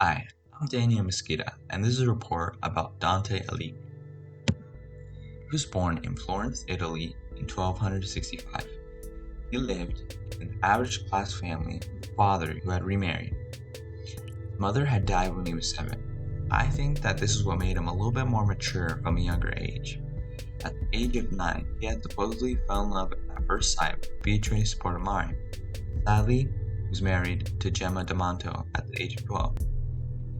Hi, I'm Daniel Mesquita, and this is a report about Dante Alighieri. He was born in Florence, Italy in 1265. He lived in an average class family with a father who had remarried. His mother had died when he was 7. I think that this is what made him a little bit more mature from a younger age. At the age of 9, he had supposedly fell in love at first sight with Beatrice Portomari. Sadly, he was married to Gemma Damanto at the age of 12.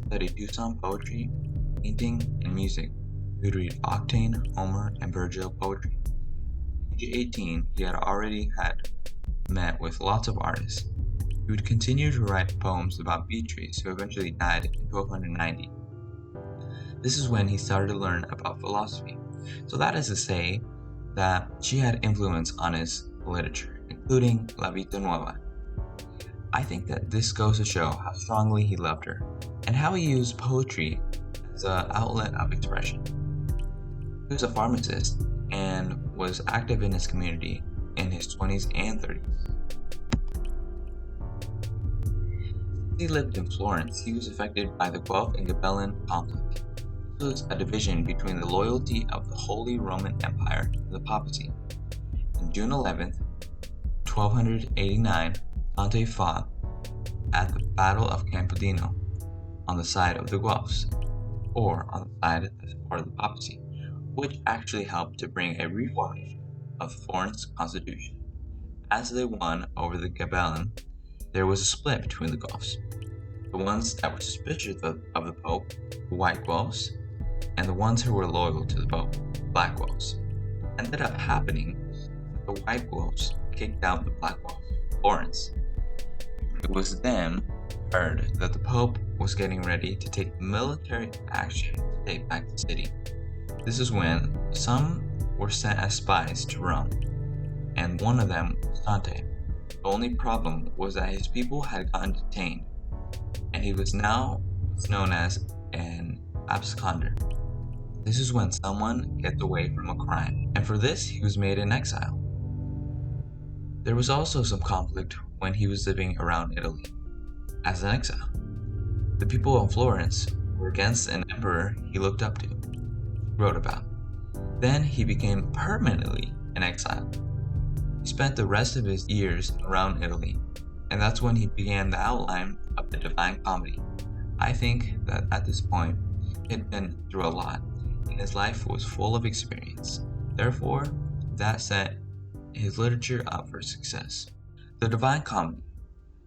Studied Tucson poetry, painting, and music. He would read Octane, Homer, and Virgil poetry. At age 18, he had met with lots of artists. He would continue to write poems about Beatrice, who eventually died in 1290. This is when he started to learn about philosophy. So that is to say that she had influence on his literature, including La Vita Nuova. I think that this goes to show how strongly he loved her, and how he used poetry as an outlet of expression. He was a pharmacist and was active in his community in his 20s and 30s. Since he lived in Florence, he was affected by the Guelph and Ghibelline conflict. This was a division between the loyalty of the Holy Roman Empire and the papacy. On June 11th, 1289, Dante fought at the Battle of Campodino on the side of the Guelphs, or on the side that supported the papacy, which actually helped to bring a reformation of the Florence constitution. As they won over the Ghibelline, there was a split between the Guelphs. The ones that were suspicious of the Pope, the white Guelphs, and the ones who were loyal to the Pope, black Guelphs. Ended up happening that the white Guelphs kicked out the black Guelphs of Florence. It was then heard that the Pope was getting ready to take military action to take back the city. This is when some were sent as spies to Rome, and one of them was Dante. The only problem was that his people had gotten detained, and he was now known as an absconder. This is when someone gets away from a crime, and for this he was made an exile. There was also some conflict when he was living around Italy as an exile. The people of Florence were against an emperor he looked up to, wrote about. Then he became permanently an exile. He spent the rest of his years around Italy, and that's when he began the outline of the Divine Comedy. I think that at this point, he had been through a lot, and his life was full of experience. Therefore, that set his literature up for success. The Divine Comedy.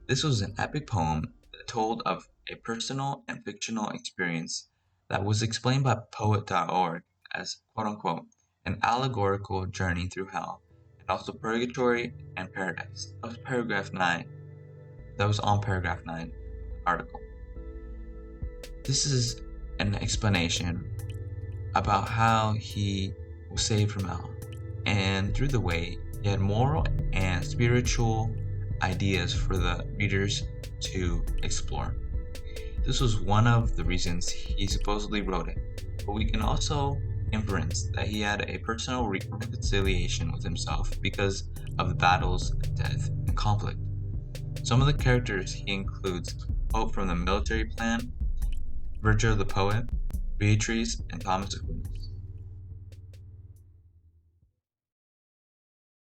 This was an epic poem that told of a personal and fictional experience that was explained by poet.org as quote-unquote an allegorical journey through hell, and also purgatory and paradise. That was paragraph 9. That was on paragraph 9 of the article. This is an explanation about how he was saved from hell, and through the way he had moral and spiritual ideas for the readers to explore. This was one of the reasons he supposedly wrote it, but we can also inference that he had a personal reconciliation with himself because of the battles, death, and conflict. Some of the characters he includes Pope from the military plan, Virgil the poet, Beatrice, and Thomas Aquinas.